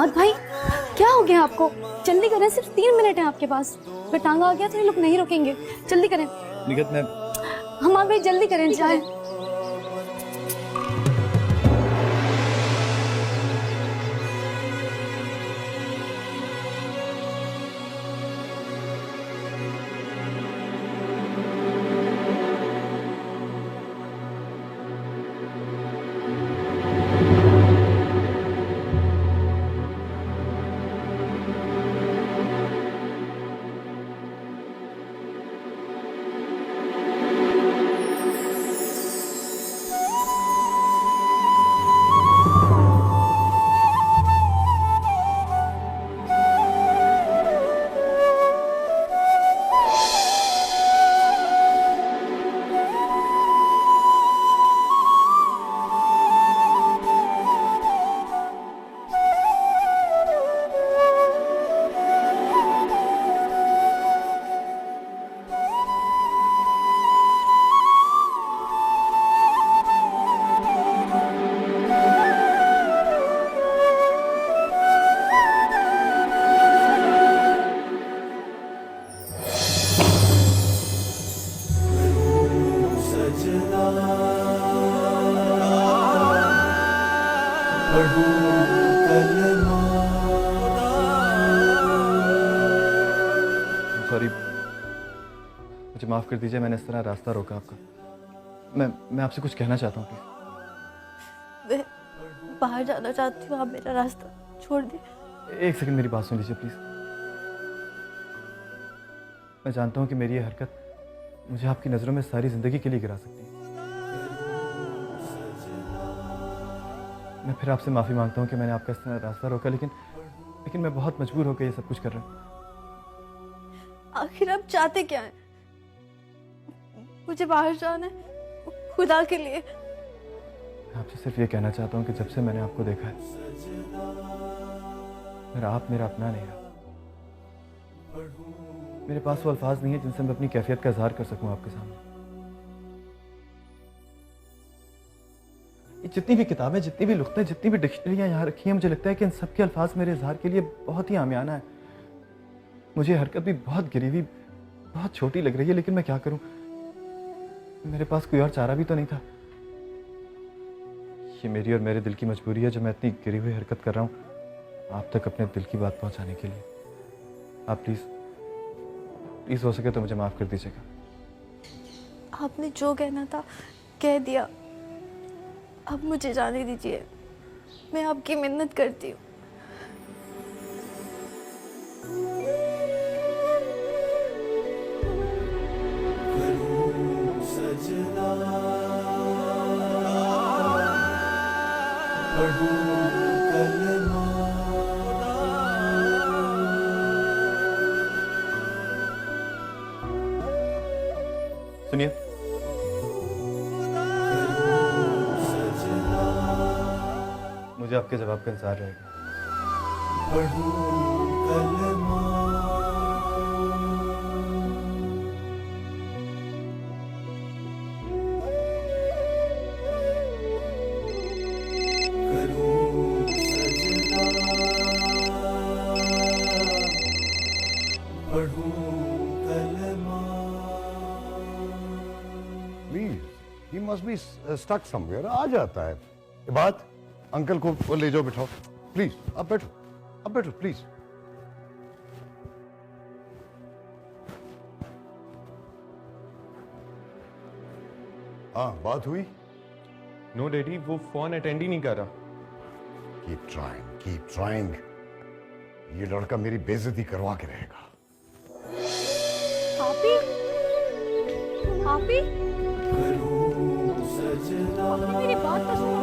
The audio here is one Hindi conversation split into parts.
इमाद भाई, क्या हो गया आपको? जल्दी करें, सिर्फ 3 मिनट है आपके पास। अगर टांगा आ गया तो ये लोग नहीं रुकेंगे। जल्दी करें। निगत मैं इमाद भाई जल्दी करें, जाए। सॉरी, मुझे माफ़ कर दीजिए, मैंने इस तरह रास्ता रोका आपका। मैं आपसे कुछ कहना चाहता हूँ प्लीज़। मैं बाहर जाना चाहती हूँ, आप मेरा रास्ता छोड़ दीजिए। एक सेकंड मेरी बात सुन लीजिए प्लीज़। मैं जानता हूँ कि मेरी ये हरकत मुझे आपकी नज़रों में सारी ज़िंदगी के लिए गिरा सकती है। मैं फिर आपसे माफ़ी मांगता हूँ कि मैंने आपका इस तरह रास्ता रोका, लेकिन मैं बहुत मजबूर होकर ये सब कुछ कर रहा हूँ। आखिर आप चाहते क्या हैं? मुझे बाहर जाना है, खुदा के लिए। मैं आपसे सिर्फ ये कहना चाहता हूँ कि जब से मैंने आपको देखा है, आप मेरा अपना नहीं रहा। मेरे पास वो अल्फाज नहीं है जिनसे मैं अपनी कैफियत का इजहार कर सकूं आपके सामने। ये जितनी भी किताबें, जितनी भी नुक्ते, जितनी भी डिक्शनरियां यहाँ रखी हैं, मुझे लगता है कि इन सब के अल्फाज मेरे इजहार के लिए बहुत ही आमियाना है। मुझे हरकत भी बहुत गिरी हुई, बहुत छोटी लग रही है, लेकिन मैं क्या करूं? मेरे पास कोई और चारा भी तो नहीं था। ये मेरी और मेरे दिल की मजबूरी है जो मैं इतनी गिरी हुई हरकत कर रहा हूं आप तक अपने दिल की बात पहुंचाने के लिए। आप प्लीज हो सके तो मुझे माफ कर दीजिएगा। आपने जो कहना था कह दिया, अब मुझे जाने दीजिए। मैं आपकी मिन्नत करती हूँ। सुनिए, मुझे आपके जवाब का इंतजार रहेगा। Please, he must be stuck somewhere. आ जाता है। इबाद, अंकल को ले जाओ, बिठाओ। प्लीज, अब बैठो, प्लीज। हाँ, बात हुई? नो डैडी, वो फोन अटेंड ही नहीं कर रहा। Keep trying. ये लड़का मेरी बेइज्जती करवा के रहेगा। आपी? आपी? मेरी बात तो सुनो।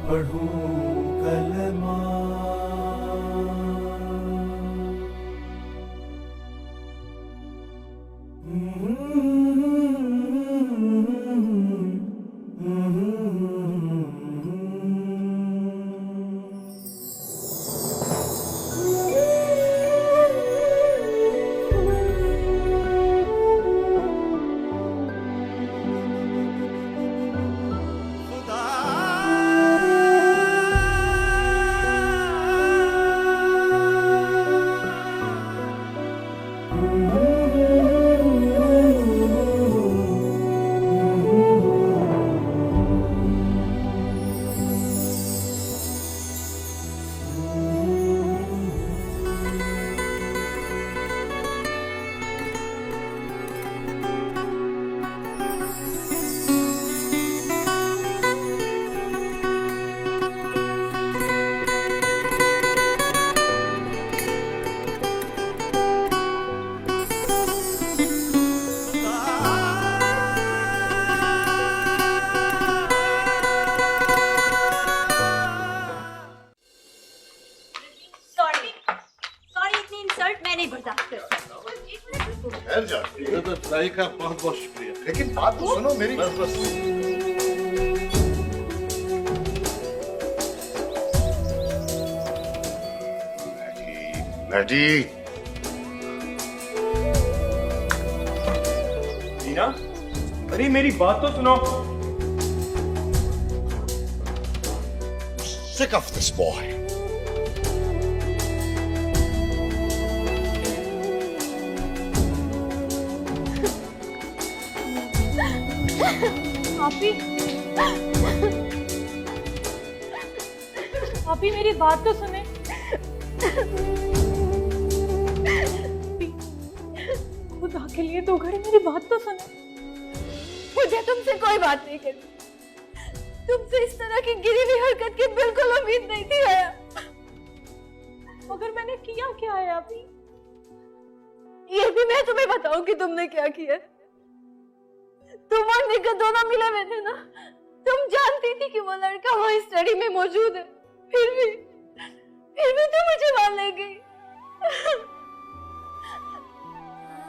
पढ़ूं कलमा। सॉरी सॉरी, इतनी इंसल्ट मैं नहीं बर्दाश्त कर सकती। ठहर जा, ट्राई का बहुत बहुत शुक्रिया, लेकिन बात तो सुनो मेरी। बस बस मैडी, मीना, अरे मेरी बात तो सुनो। sick of this boy. आपी आपी मेरी बात तो सुने। खुदा के लिए 2 घड़ी मेरी बात तो सुने। मुझे तुमसे कोई बात नहीं करनी। तुमसे इस तरह की गिरी हुई हरकत की बिल्कुल उम्मीद नहीं थी आया। मगर मैंने किया क्या है आपी? ये भी मैं तुम्हें बताऊं कि तुमने क्या किया। तुम और निकट दोनों मिले हुए थे ना। तुम जानती थी कि वो लड़का वहां स्टडी में मौजूद है, फिर भी तुम मुझे मान ले गई।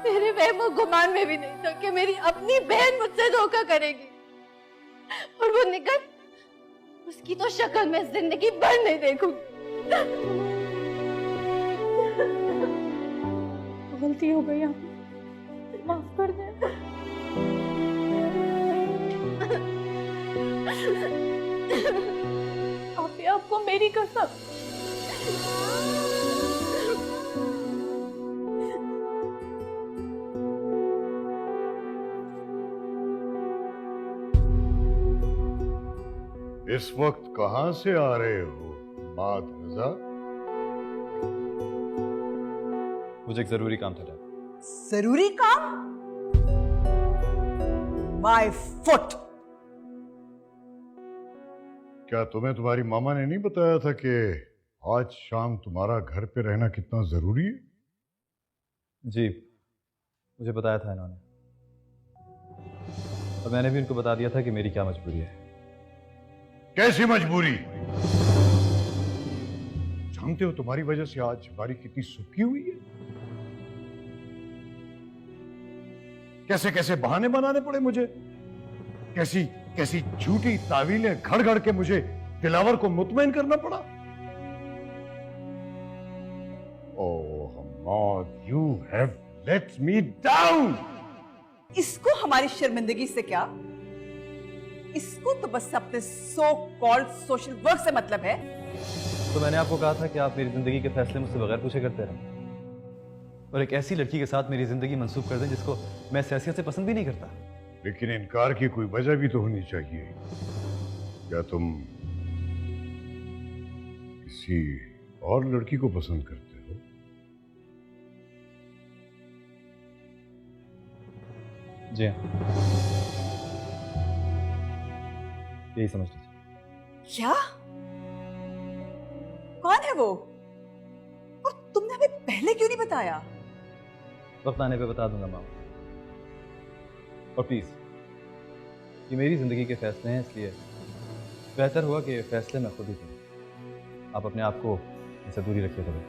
मेरे वहमो गुमान में भी नहीं था कि मेरी अपनी बहन मुझसे धोखा करेगी। और वो निकट, उसकी तो शक्ल में जिंदगी भर नहीं देखूंगी। गलती हो गई आपी, माफ कर दे। आपी, आपको मेरी कसम। इस वक्त कहां से आ रहे हो माद रजा? मुझे एक जरूरी काम था। जरूरी काम? My foot. क्या तुम्हें तुम्हारी मामा ने नहीं बताया था कि आज शाम तुम्हारा घर पे रहना कितना जरूरी है? जी, मुझे बताया था इन्होंने, और मैंने भी उनको बता दिया था कि मेरी क्या मजबूरी है। कैसी मजबूरी? जानते हो तुम्हारी वजह से आज बारी कितनी सूखी हुई है। कैसे कैसे बहाने बनाने पड़े मुझे, कैसी कैसी झूठी तावीलें घड़ घड़ के मुझे दिलावर को मुतमईन करना पड़ा। Oh Hammad, you have let me down. इसको हमारी शर्मिंदगी से क्या? इसको तो बस अपने सो कॉल्ड सोशल वर्क से मतलब है। तो मैंने आपको कहा था कि आप मेरी जिंदगी के फैसले मुझसे बगैर पूछे करते रहे, और एक ऐसी लड़की के साथ मेरी जिंदगी मंसूब कर दें जिसको मैं हैसियत से पसंद भी नहीं करता। लेकिन इनकार की कोई वजह भी तो होनी चाहिए। क्या तुम किसी और लड़की को पसंद करते हो? जी हाँ, यही समझ लीजिए। क्या? कौन है वो? और तुमने हमें पहले क्यों नहीं बताया? वक्त आने पे बता दूंगा मामा। और प्लीज, ये मेरी जिंदगी के फैसले हैं, इसलिए बेहतर हुआ कि फैसले मैं खुद ही करूं। आप अपने आप को इससे दूरी रखिए थोड़ी।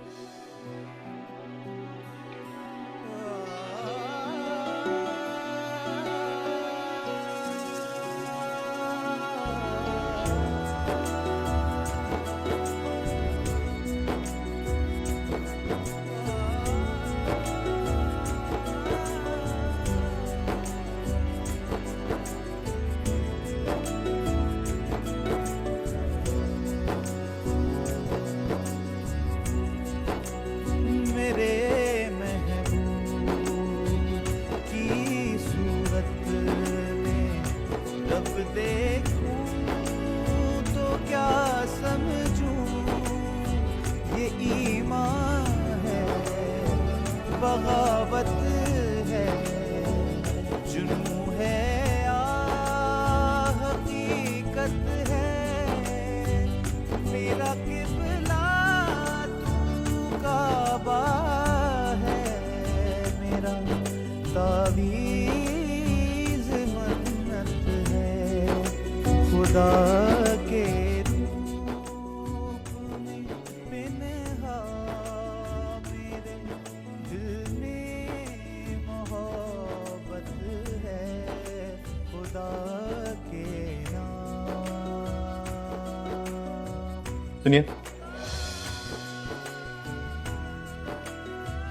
मेरे महबूब की सूरत में जब देखूं तो क्या समझूं, ये ईमान है, बगावत है, जुनून है या हकीकत है। मेरा किबला तू काबा है, मेरा तावीज़ मन्नत है, खुदा के रूप में पिन्हा मेरे दिल में मोहब्बत है, खुदा के नाम। सुनिए,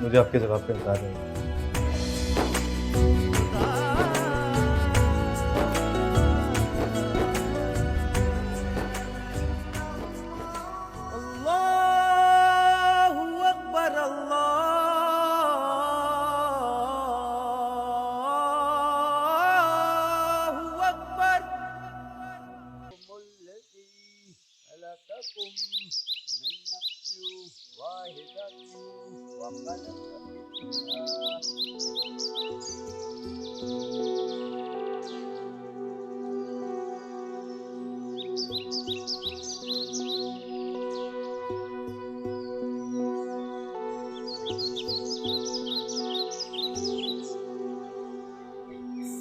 मुझे आपके जवाब का इंतजार है। अल्लाहु अकबर, अल्लाहु अकबर।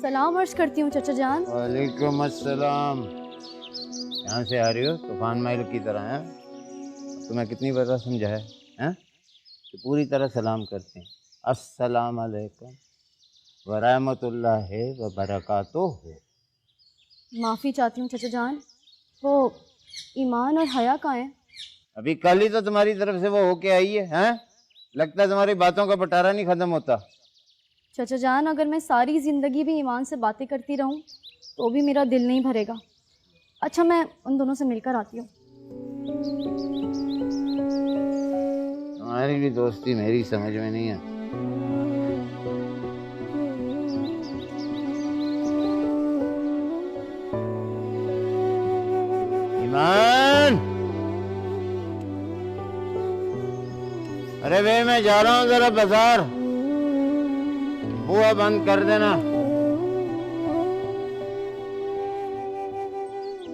सलाम अर्ज करती हूँ चाचा जान। वालेकुम अस्सलाम। यहाँ से आ रही हो तूफान महल की तरह है? तुम्हें कितनी बार समझा है तो पूरी तरह सलाम करते हैं। अस्सलाम अलैकुम व रहमतुल्लाहि व बरकातुहू। माफ़ी चाहती हूँ चाचा जान, वो ईमान और हया कहाँ है? अभी कल ही तो तुम्हारी तरफ से वो होके आई है, हैं? लगता है तुम्हारी बातों का बटारा नहीं खत्म होता। चाचा जान, अगर मैं सारी ज़िंदगी भी ईमान से बातें करती रहूं तो भी मेरा दिल नहीं भरेगा। अच्छा, मैं उन दोनों से मिलकर आती हूँ। तुम्हारी भी दोस्ती मेरी समझ में नहीं है। ईमान, अरे वे मैं जा रहा हूँ जरा बाजार, बुआ बंद कर देना।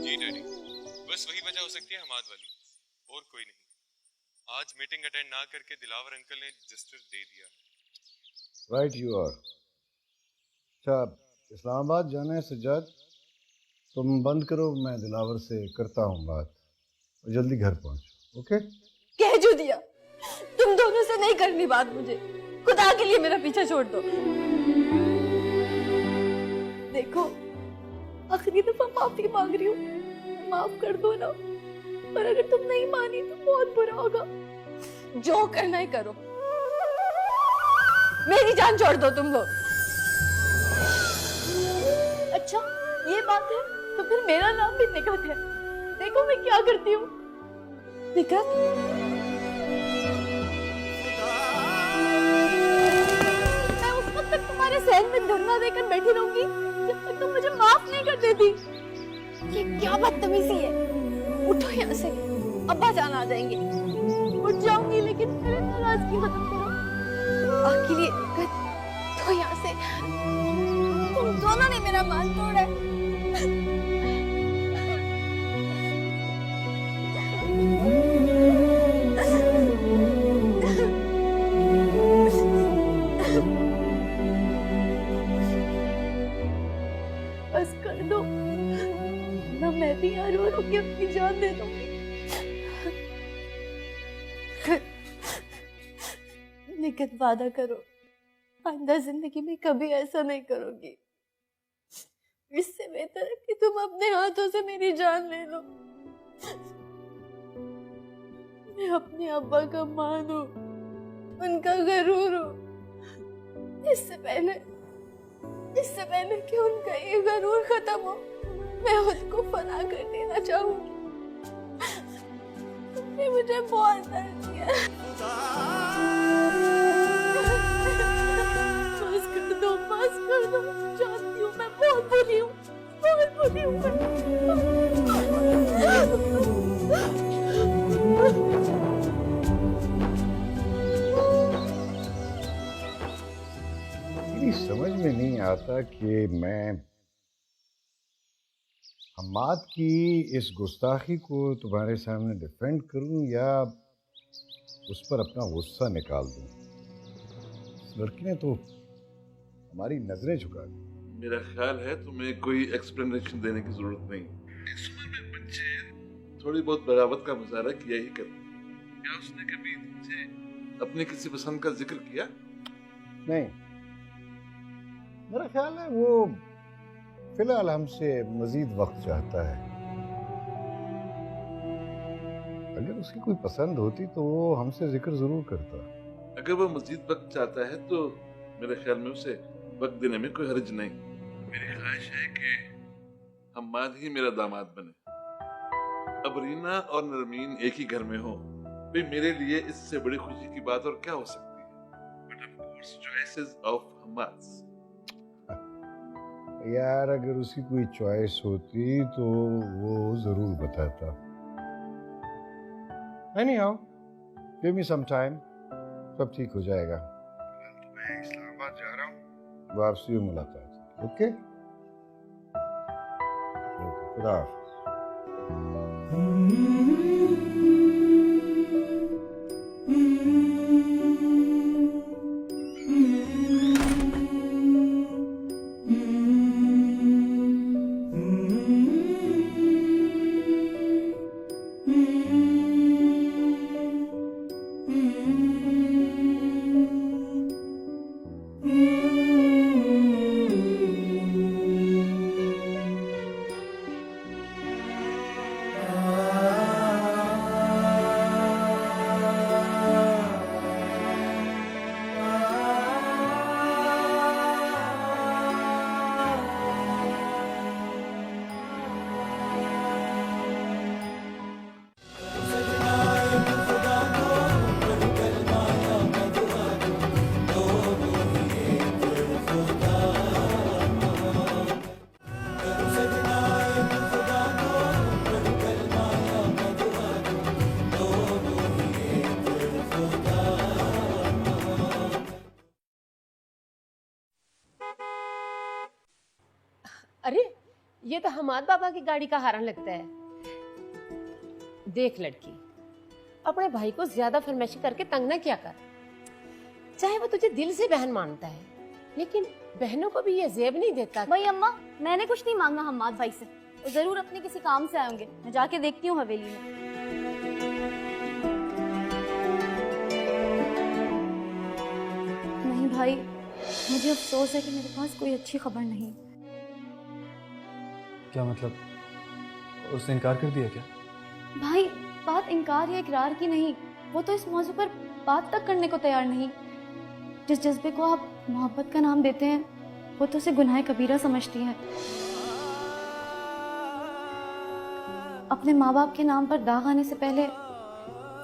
जी डैडी, बस वही वजह हो सकती है हमाद वाली, और कोई नहीं। आज मीटिंग अटेंड ना करके दिलावर अंकल ने रजिस्टर दे दिया। Right you are. अच्छा, इस्लामाबाद जाना है सज्जाद? तुम बंद करो, मैं दिलावर से करता हूँ बात, और जल्दी घर पहुँचो। ओके? कह जो दिया, तुम दोनों से नहीं करनी बात मुझे। खुदा के लिए मेरा पीछा छोड़ दो। देखो, आखिरी दफा माफी मांग रही हूँ, माफ कर दो ना। पर अगर तुम नहीं मानी तो बहुत बुरा होगा। जो करना है करो, मेरी जान छोड़ दो तुम लोग। अच्छा, ये बात है तो फिर मेरा नाम भी निकत है। देखो मैं क्या करती हूँ। निकत, मैं उस वक्त तक तुम्हारे सहन में धरना देकर बैठी रहूंगी जब तक तुम मुझे माफ नहीं कर देती। ये क्या बदतमीजी है। उठो यहाँ से, अब्बा जान आ जाएंगे। उठ जाऊंगी लेकिन मेरे नाराजगी खत्म करो। आखिरी तो यहाँ से, तुम दोनों ने मेरा मान तोड़ा है। बस कर दो ना, मैं भी यहाँ रो रो के अपनी जान दे दूंगी। लेकिन वादा करो आइंदा जिंदगी में कभी ऐसा नहीं करोगी। इससे बेहतर है कि तुम अपने हाथों से मेरी जान ले लो। मैं अपने अब्बा का मान हूँ, उनका गरूर हूँ। इससे पहले कि उनका ये गरूर खत्म हो, मैं उसको फना कर देना चाहूंगी। तुमने मुझे बहुत दर्द दिया। माफ कर दो। जानती हूँ मैं बहुत बुरी हूँ, बहुत बुरी हूँ। मेरी समझ में नहीं आता कि मैं हम्माद की इस गुस्ताखी को तुम्हारे सामने डिफेंड करूं या उस पर अपना गुस्सा निकाल दूं। इस लड़की ने तो हमारी नजरें झुका दी। मेरा ख्याल है तुम्हें कोई एक्सप्लेनेशन देने की जरूरत नहीं। इस उम्र में बच्चे थोड़ी बहुत बगावत का मुजाहरा किया ही करते हैं। क्या उसने कभी तुमसे अपने किसी पसंद का जिक्र किया? नहीं, मेरा ख्याल है वो फिलहाल हमसे मजीद वक्त चाहता है। अगर उसकी कोई पसंद होती तो वो हमसे जिक्र जरूर करता। अगर वो मजीद वक्त चाहता है तो मेरे ख्याल में उसे वक्त देने में कोई हर्ज नहीं। मेरी ख्वाहिश है कि हम्माद ही मेरा दामाद बने। अब रीना और नरमीन एक ही घर में हो, भाई मेरे लिए इससे बड़ी खुशी की बात और क्या हो सकती है। But of course choices of Hammad. यार अगर उसकी कोई चॉइस होती तो वो जरूर बताता। Anyhow, give me some time, सब ठीक हो जाएगा। तो मैं इस्लामाबाद जा रहा हूँ, वापसी में मुलाकात। ओके? खुदा हाफ़िज़। अरे ये तो हमाद बाबा की गाड़ी का हारन लगता है। देख लड़की, अपने भाई को ज्यादा फरमाइशी करके तंग ना किया कर। चाहे वो तुझे दिल से बहन मानता है, लेकिन बहनों को भी ये जेब नहीं देता। भाई अम्मा, मैंने कुछ नहीं मांगा हम्माद भाई से, वो जरूर अपने किसी काम से आए होंगे। मैं जाके देखती हूँ हवेली में। नहीं भाई, मुझे अफसोस है कि मेरे पास कोई अच्छी खबर नहीं। क्या मतलब, उसने इनकार कर दिया क्या? भाई बात इनकार या इकरार की नहीं, वो तो इस मौजू पर बात तक करने को तैयार नहीं। जिस जज्बे को आप मोहब्बत का नाम देते हैं, वो तो उसे गुनाह कबीरा समझती है। अपने माँ बाप के नाम पर दाग आने से पहले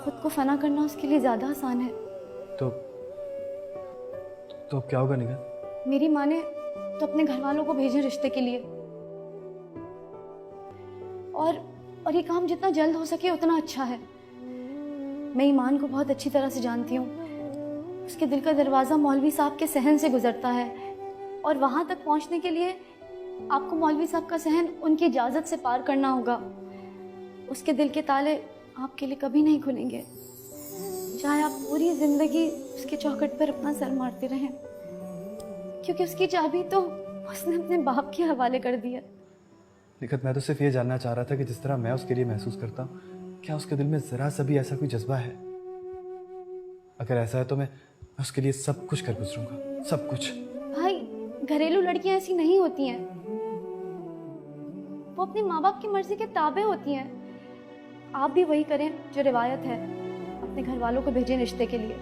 खुद को फना करना उसके लिए ज्यादा आसान है। तो अब क्या होगा निगाह? मेरी माँ ने तो अपने घर वालों को भेजे रिश्ते के लिए, और ये काम जितना जल्द हो सके उतना अच्छा है। मैं ईमान को बहुत अच्छी तरह से जानती हूँ। उसके दिल का दरवाज़ा मौलवी साहब के सहन से गुजरता है, और वहाँ तक पहुँचने के लिए आपको मौलवी साहब का सहन उनकी इजाज़त से पार करना होगा। उसके दिल के ताले आपके लिए कभी नहीं खुलेंगे, चाहे आप पूरी ज़िंदगी उसके चौखट पर अपना सर मारते रहें, क्योंकि उसकी चाबी तो उसने अपने बाप के हवाले कर दी है। निखत, मैं तो सिर्फ ये जानना चाह रहा था कि जिस तरह मैं उसके लिए महसूस करता हूँ, क्या उसके दिल में जरा सा भी ऐसा कोई जज्बा है? अगर ऐसा है तो मैं उसके लिए सब कुछ कर गुजरूंगा, सब कुछ। भाई, घरेलू लड़कियां ऐसी नहीं होती हैं। वो अपने माँ बाप की मर्जी के ताबे होती हैं। आप भी वही करें जो रिवायत है, अपने घर वालों को भेजें रिश्ते के लिए।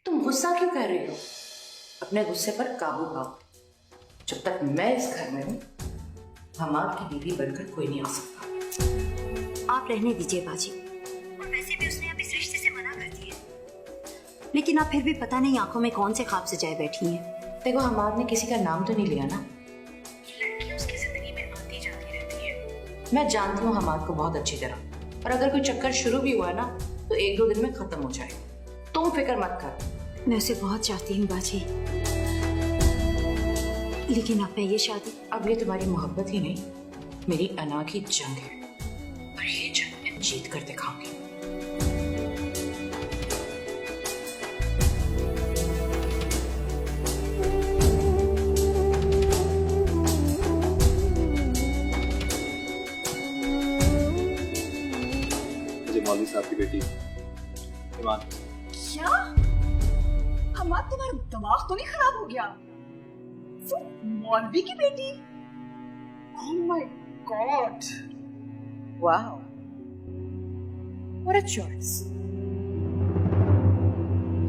तुम गुस्सा क्यों कर रही हो? अपने गुस्से पर काबू पाओ। जब तक मैं इस घर में हूँ, हम आपकी बीवी बनकर कोई नहीं आ सकता। आप रहने दीजिए बाजी। और वैसे भी उसने अब इस रिश्ते से मना कर दिया। लेकिन आप फिर भी पता नहीं आंखों में कौन से ख्वाब सजाए बैठी हैं। देखो, हमाद ने किसी का नाम तो नहीं लिया ना। लड़की उसकी जिंदगी में आती जाती रहती है। मैं जानती हूँ हमाद को बहुत अच्छी तरह, और अगर कोई चक्कर शुरू भी हुआ ना तो 1-2 दिन में खत्म हो जाएगा। तुम फिक्र मत कर। मैं उसे बहुत चाहती हूँ बाजी, लेकिन अब मैं ये शादी। अब ये तुम्हारी मोहब्बत ही नहीं, मेरी अना की जंग है, और ये जंग मैं जीत कर दिखाऊंगी। मुझे मौलवी साहब की बेटी ईमान। क्या हमारा तुम्हारा दिमाग तो नहीं खराब हो गया? वो मौलवी की बेटी? Oh my God! Wow! What a choice!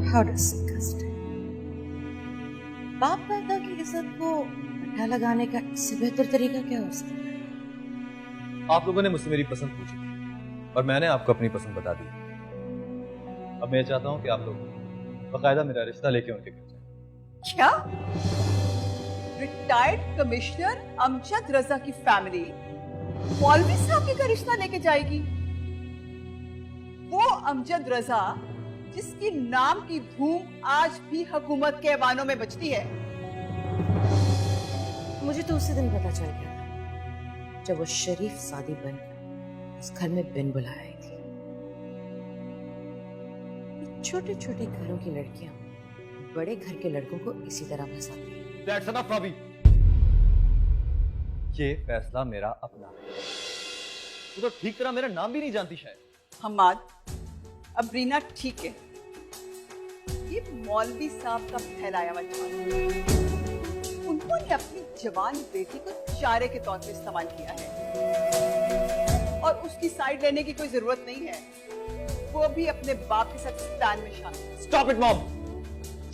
How disgusting! बाप दादा की इज्जत को पट्टा लगाने का इससे बेहतर तरीका क्या हो सकता है? आप लोगों ने मुझसे मेरी पसंद पूछी और मैंने आपको अपनी पसंद बता दी। अब मैं चाहता हूं कि आप लोग बकायदा मेरा रिश्ता लेके उनके घर जाएं। क्या? रिटायर्ड कमिश्नर अमजद रजा की फैमिली मौलवी साहब के घर रिश्ता लेके जाएगी? वो अमजद रजा जिसकी नाम की धूम आज भी हुकूमत के ऐवानों में बजती है। मुझे तो उसी दिन पता चल गया था जब वो शरीफ सादी बनकर इस घर में बिन बुलाए आई थी। छोटे छोटे घरों की लड़कियां बड़े घर के लड़कों को इसी तरह फंसाती हैं। That's enough, Bobby. ये फैसला मेरा अपना है। तू तो ठीक तरह मेरा नाम भी नहीं जानती शायद। हमाद, अब रीना ठीक है। ये मौलवी साहब का फैलाया हुआ जाल। उन्होंने अपनी जवान बेटी को चारे के तौर पे इस्तेमाल किया है और उसकी साइड लेने की कोई जरूरत नहीं है। वो भी अपने बाप के साथ स्टैंड में शामिल है। Stop it, Mom!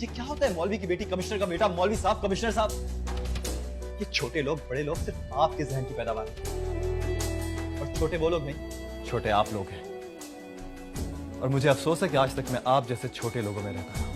ये क्या होता है? मौलवी की बेटी कमिश्नर का बेटा, मौलवी साहब कमिश्नर साहब। ये छोटे लोग बड़े लोग सिर्फ आपके जहन की पैदावार है और छोटे वो लोग नहीं, छोटे आप लोग हैं। और मुझे अफसोस है कि आज तक मैं आप जैसे छोटे लोगों में रहता रहा।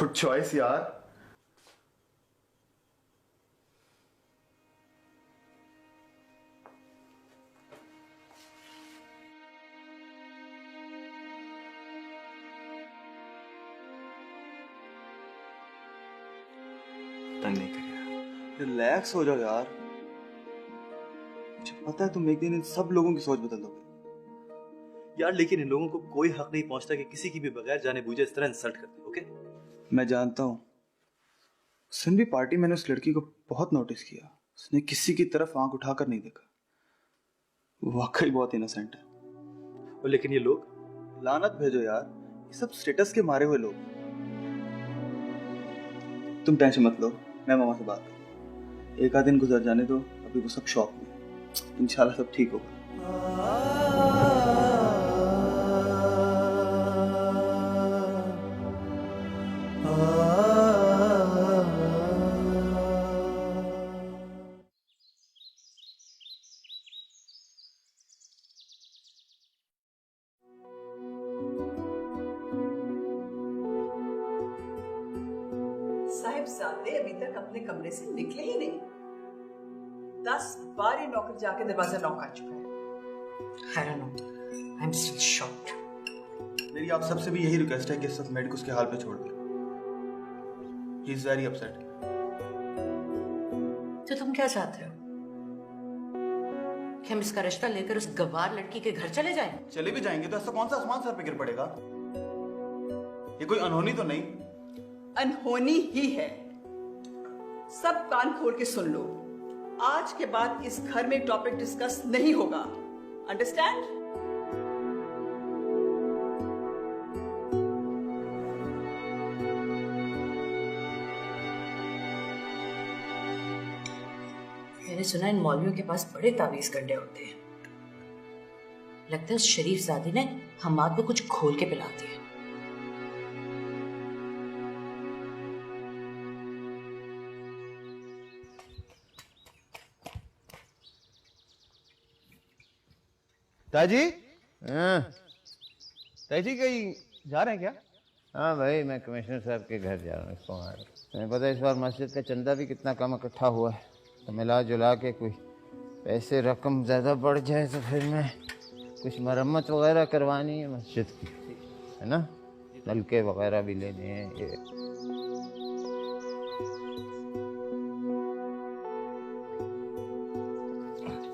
गुड चॉइस यार। तंग नहीं करिएगा, रिलैक्स हो जाओ यार। मुझे पता है तुम एक दिन इन सब लोगों की सोच बदल दोगे यार, लेकिन इन लोगों को कोई हक नहीं पहुंचता कि किसी की भी बगैर जाने बूझे इस तरह इंसल्ट करते। ओके, मैं जानता हूँ। उस दिन भी पार्टी मैंने उस लड़की को बहुत नोटिस किया, उसने किसी की तरफ आंख उठाकर नहीं देखा। वाकई बहुत इनोसेंट है। और लेकिन ये लोग, लानत भेजो यार, ये सब स्टेटस के मारे हुए लोग। तुम टेंशन मत लो, मैं मामा से बात करूँ। एक आध दिन गुजर जाने दो, अभी वो सब शौक में। इंशाल्लाह सब ठीक होगा। साहिबजादे अभी तक अपने कमरे से निकले ही नहीं। 10 बार ये नौकर जाके दरवाजा नॉक कर चुका है। I don't know. I'm still shocked. मेरी आप सबसे भी यही रिक्वेस्ट है कि इस मेड को उसके हाल पे छोड़ दें। He is very upset. तो तुम क्या चाहते हो कि हम इसका रिश्ता लेकर उस गवार लड़की के घर चले जाएं? चले भी जाएंगे तो ऐसा कौन सा आसमान सर पे गिर पड़ेगा? ये कोई अनहोनी तो नहीं? अनहोनी ही है। सब कान खोल के सुन लो, आज के बाद इस घर में टॉपिक डिस्कस नहीं होगा। अंडरस्टैंड? मैंने सुना इन मौलवियों के पास बड़े तावीज गड्ढे होते हैं। लगता है उस शरीफ जादी ने हमाद को कुछ खोल के पिला दिया। ताजी, ताजी कहीं जा रहे हैं क्या? हाँ भाई, मैं कमिश्नर साहब के घर जा रहा हूँ। इसको तुम्हें पता है इस बार मस्जिद का चंदा भी कितना कम इकट्ठा हुआ है, तो मिला जुला के कोई पैसे रकम ज़्यादा बढ़ जाए तो फिर मैं कुछ मरम्मत वगैरह करवानी है मस्जिद की, है ना? नलके वगैरह भी लेने हैं। ये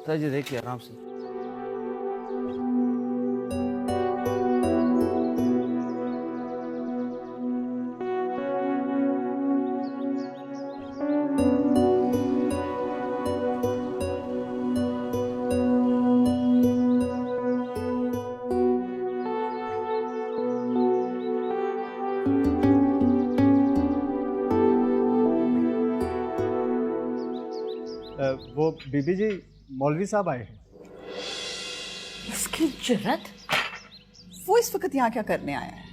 ताजी देखिए आराम से। वो बीबी जी, मौलवी साहब आए हैं। इसकी जुर्रत! वो इस वक्त यहाँ क्या करने आया है?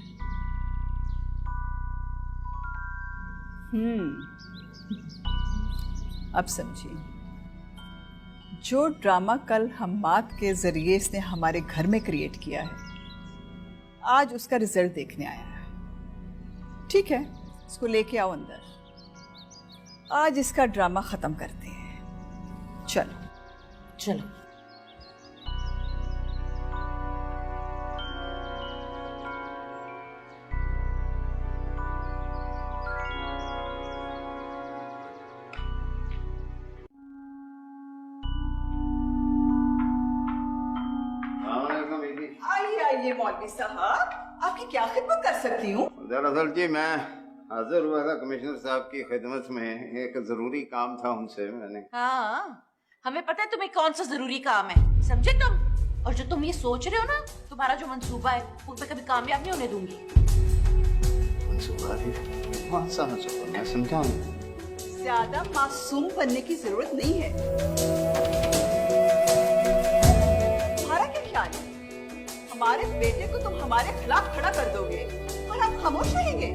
अब समझिए, जो ड्रामा कल हम्माद के जरिए इसने हमारे घर में क्रिएट किया है, आज उसका रिजल्ट देखने आया है। ठीक है, इसको लेके आओ अंदर। आज इसका ड्रामा खत्म करते हैं। चलो चलो। आइए आइए मौलवी साहब, आपकी क्या खिदमत कर सकती हूँ? दरअसल जी मैं हाजिर हुआ था कमिश्नर साहब की खिदमत में, एक जरूरी काम था उनसे। मैंने हाँ, हमें पता है तुम्हें कौन सा जरूरी काम है, समझे तुम? और जो तुम ये सोच रहे हो ना, तुम्हारा जो मंसूबा है उस पर कभी कामयाब नहीं होने दूंगी। मंसूबा भी? कौन सा मंसूबा? मैं समझाऊं। ज्यादा मासूम बनने की जरूरत नहीं है। तुम्हारा क्या ख्याल है? हमारे बेटे को तुम हमारे खिलाफ खड़ा कर दोगे और हम खामोश रहेंगे?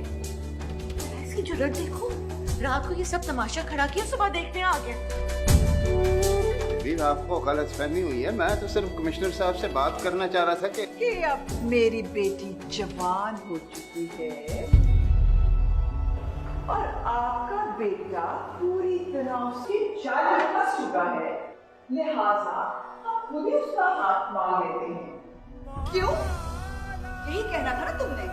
इसकी जुर्रत देखो, रात को ये सब तमाशा खड़ा किया, सुबह देखते आ गया। आपको गलतफहमी हुई है, मैं तो सिर्फ कमिश्नर साहब से बात करना चाह रहा था कि अब मेरी बेटी जवान हो चुकी है और आपका बेटा पूरी तरह से जाल में फंस चुका है, लिहाजा हम खुद ही उसका हाथ मांग लेते हैं। क्यों? यही कहना था ना तुमने?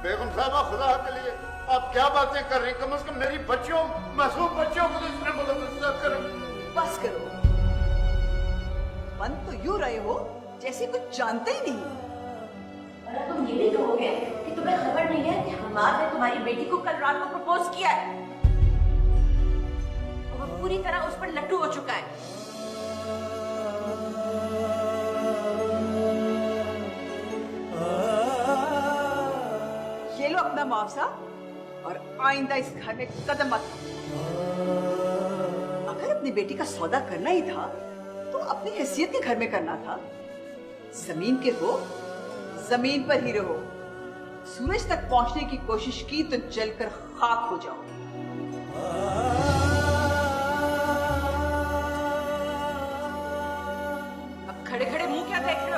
बेगम साहबा, खुदा के लिए आप क्या बातें कर रही हैं? कम से कम मेरी बच्चियों, मासूम बच्चियों को तो इसने गुस्सा करो। बस करो। बन तो यूं रहे हो जैसे कुछ जानते ही नहीं। और अब तुम ये भी कहोगे कि तुम्हें खबर नहीं है कि हमाद ने तुम्हारी बेटी को कल रात को प्रपोज किया है और वो पूरी तरह उस पर लट्टू हो चुका है। ये लो अपना मुआवजा और आइंदा इस घर में कदम मत रखो। अगर अपनी बेटी का सौदा करना ही था तो अपनी हैसियत के घर में करना था। जमीन के हो, जमीन पर ही रहो। सूरज तक पहुंचने की कोशिश की तो जलकर खाक हो जाओ। अब खड़े खड़े मुंह क्या देख रहे